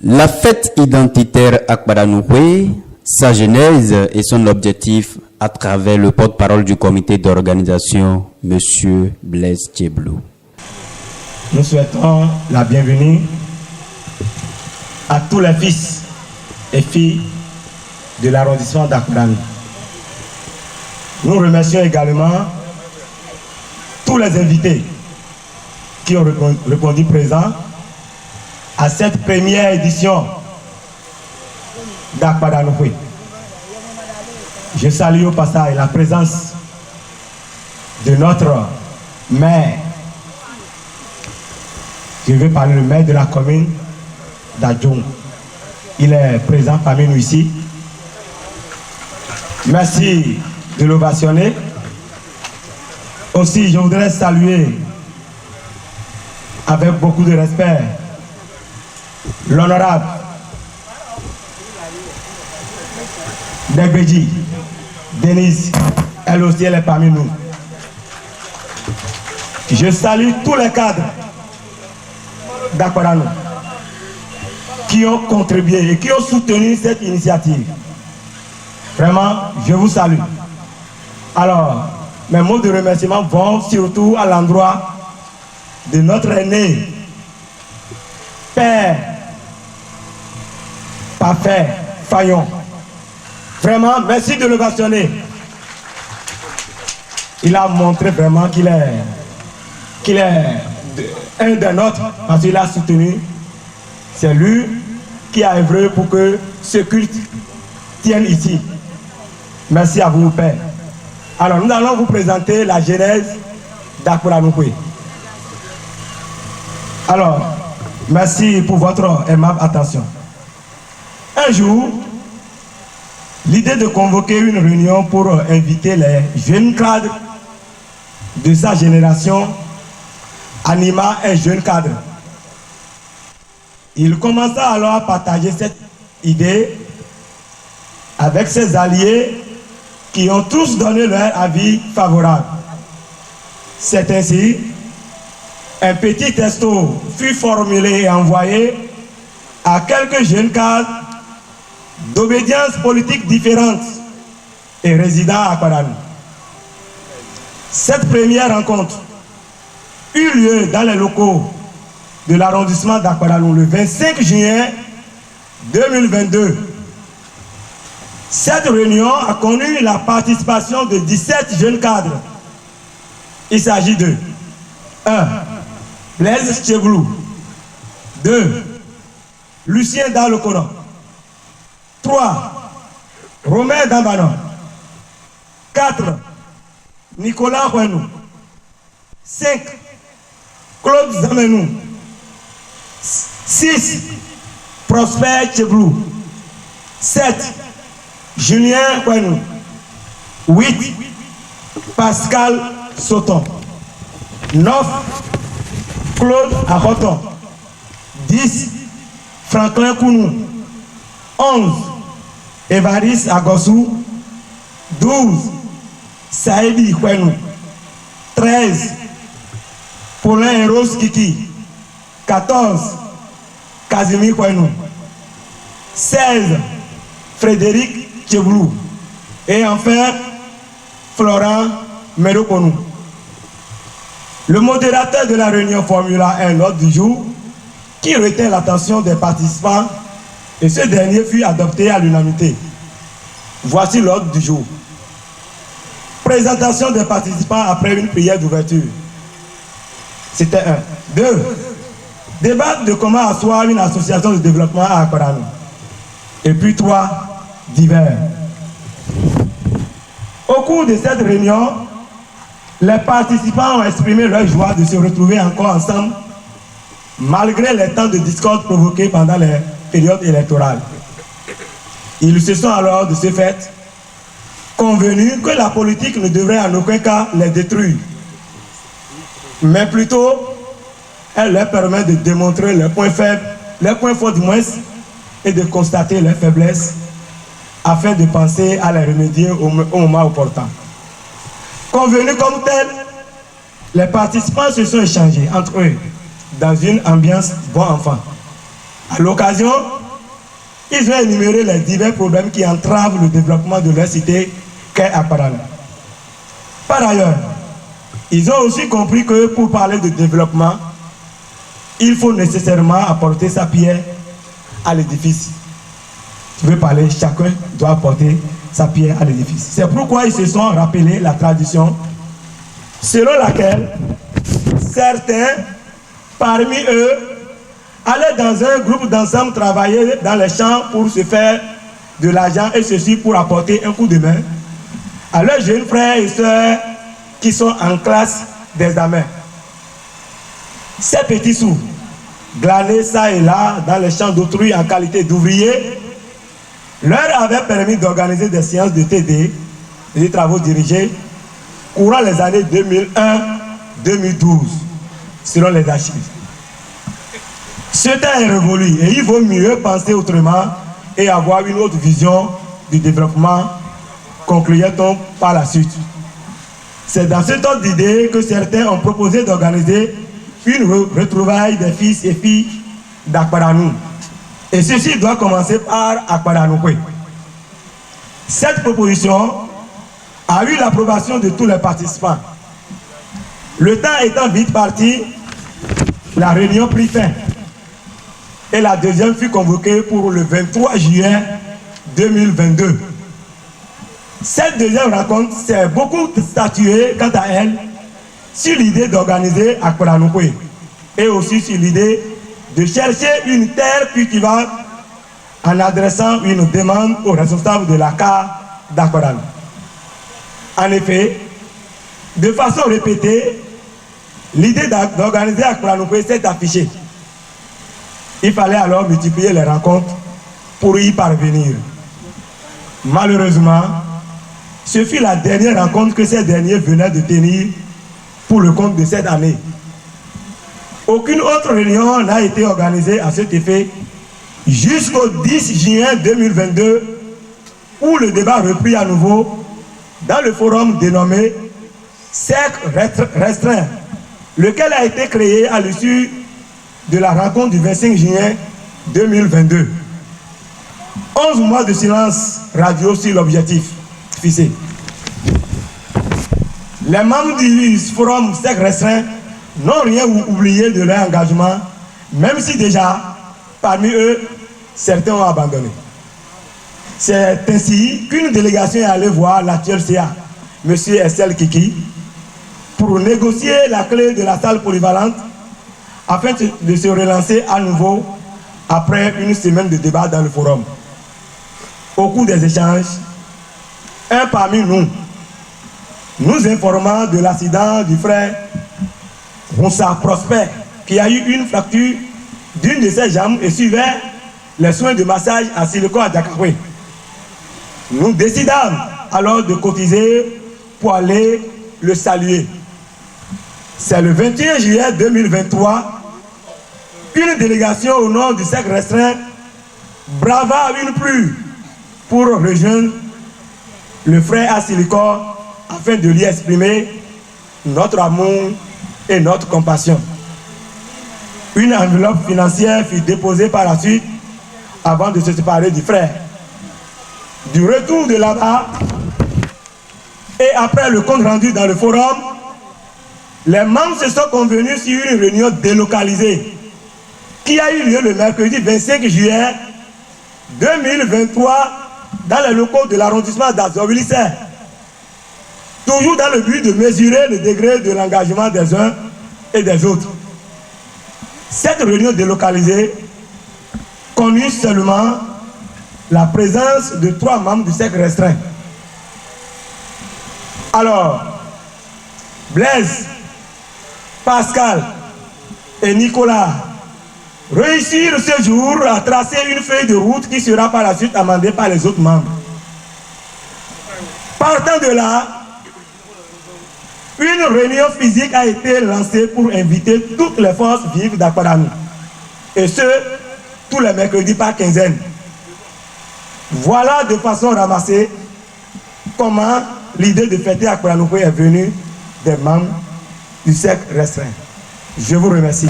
La fête identitaire Akbadanoué, sa genèse et son objectif à travers le porte-parole du comité d'organisation, M. Blaise Tcheblou. Nous souhaitons la bienvenue à tous les fils et filles de l'arrondissement d'Akbadan. Nous remercions également tous les invités qui ont répondu présents à cette première édition d'Akbadanoué. Je salue au passage la présence de notre maire. Je vais parler du maire de la commune d'Adjoum. Il est présent parmi nous ici. Merci de l'ovationner. Aussi, je voudrais saluer avec beaucoup de respect l'honorable Degbeji Denise. Elle aussi, elle est parmi nous. Je salue tous les cadres d'Akbadan qui ont contribué et qui ont soutenu cette initiative. Vraiment, je vous salue. Alors, mes mots de remerciement vont surtout à l'endroit de notre aîné, Père Parfait Fayon. Vraiment, merci de l'ovationner. Il a montré vraiment qu'il est un des nôtres parce qu'il a soutenu. C'est lui qui a œuvré pour que ce culte tienne ici. Merci à vous, Père. Alors, nous allons vous présenter la genèse d'Akbadanoué. Alors, merci pour votre aimable attention. Un jour, l'idée de convoquer une réunion pour inviter les jeunes cadres de sa génération anima un jeune cadre. Il commença alors à partager cette idée avec ses alliés qui ont tous donné leur avis favorable. C'est ainsi, un petit texto fut formulé et envoyé à quelques jeunes cadres d'obédience politique différentes et résidant à Akbadan. Cette première rencontre eut lieu dans les locaux de l'arrondissement d'Akbadan le 25 juin 2022. Cette réunion a connu la participation de 17 jeunes cadres. Il s'agit de 1. Blaise Tcheblou. 2. Lucien Dalokono. 3. Romain Dambano. 4. Nicolas Houenou. 5. Claude Zamenou. 6. Prosper Tcheblou. 7. Julien Houenou. 8. Pascal Soton. 9. Claude Achoton. 10. Franklin Kounou. 11. Évariste Agossou. 12. Saïdi Houenou. 13. Paulin Eros Kiki. 14. Casimir Houenou. 16. Frédéric Tcheblou. Et enfin, Florent Medokonou. Le modérateur de la réunion formula un ordre du jour qui retint l'attention des participants et ce dernier fut adopté à l'unanimité. Voici l'ordre du jour. Présentation des participants après une prière d'ouverture. C'était 1. 2. Débat de comment asseoir une association de développement à Akbadan. Et puis 3. Divers. Au cours de cette réunion, les participants ont exprimé leur joie de se retrouver encore ensemble malgré les temps de discorde provoqués pendant les périodes électorales. Ils se sont alors de ce fait convenus que la politique ne devrait en aucun cas les détruire, mais plutôt elle leur permet de démontrer leurs points faibles, leurs points forts du moins, et de constater leurs faiblesses afin de penser à les remédier au moment opportun. Convenus comme tel, les participants se sont échangés entre eux dans une ambiance bon enfant. À l'occasion, ils ont énuméré les divers problèmes qui entravent le développement de leur cité qu'est Akpadano. Par ailleurs, ils ont aussi compris que pour parler de développement, il faut nécessairement apporter sa pierre à l'édifice. Tu veux parler, chacun doit apporter sa pierre à l'édifice. C'est pourquoi ils se sont rappelés la tradition selon laquelle certains parmi eux allaient dans un groupe d'ensemble travailler dans les champs pour se faire de l'argent, et ceci pour apporter un coup de main à leurs jeunes frères et sœurs qui sont en classe d'examen. Ces petits sous, glanés ça et là dans les champs d'autrui en qualité d'ouvriers, leur avaient permis d'organiser des séances de TD, des travaux dirigés, courant les années 2001-2012, selon les archives. Ce temps est révolu et il vaut mieux penser autrement et avoir une autre vision du développement, concluait-on par la suite. C'est dans cet ordre d'idée que certains ont proposé d'organiser une retrouvaille des fils et filles d'Akpadano. Et ceci doit commencer par Akpadano. Cette proposition a eu l'approbation de tous les participants. Le temps étant vite parti, la réunion prit fin. Et la deuxième fut convoquée pour le 23 juillet 2022. Cette deuxième rencontre s'est beaucoup statuée quant à elle sur l'idée d'organiser Akpadano et aussi sur l'idée de chercher une terre cultivable en adressant une demande aux responsables de la CAR d'Akpadano. En effet, de façon répétée, l'idée d'organiser Akpadano s'est affichée. Il fallait alors multiplier les rencontres pour y parvenir. Malheureusement, ce fut la dernière rencontre que ces derniers venaient de tenir pour le compte de cette année. Aucune autre réunion n'a été organisée à cet effet jusqu'au 10 juin 2022, où le débat reprit à nouveau dans le forum dénommé Cercle Restreint, lequel a été créé à l'issue de la rencontre du 25 juin 2022. 11 mois de silence radio sur l'objectif fixé. Les membres du forum Cercle Restreint n'ont rien oublié de leur engagement, même si déjà, parmi eux, certains ont abandonné. C'est ainsi qu'une délégation est allée voir l'actuel CA, M. Estelle Kiki, pour négocier la clé de la salle polyvalente afin de se relancer à nouveau après une semaine de débat dans le forum. Au cours des échanges, un parmi nous informant de l'accident du frère Roussa Prosper, qui a eu une fracture d'une de ses jambes et suivait les soins de massage à Silicon à Dakar. Nous décidâmes alors de cotiser pour aller le saluer. C'est le 21 juillet 2023 qu'une délégation au nom du Cercle Restreint brava une pluie pour rejoindre le frère à Silicon afin de lui exprimer notre amour et notre compassion. Une enveloppe financière fut déposée par la suite avant de se séparer du frère. Du retour de là-bas et après le compte rendu dans le forum, les membres se sont convenus sur une réunion délocalisée qui a eu lieu le mercredi 25 juillet 2023 dans les locaux de l'arrondissement d'Azoville-Serre, toujours dans le but de mesurer le degré de l'engagement des uns et des autres. Cette réunion délocalisée connut seulement la présence de 3 membres du Cercle Restreint. Alors, Blaise, Pascal et Nicolas réussirent ce jour à tracer une feuille de route qui sera par la suite amendée par les autres membres. Partant de là, une réunion physique a été lancée pour inviter toutes les forces vives d'Akpadano, et ce, tous les mercredis par quinzaine. Voilà de façon ramassée comment l'idée de fêter Akpadano est venue des membres du Cercle Restreint. Je vous remercie.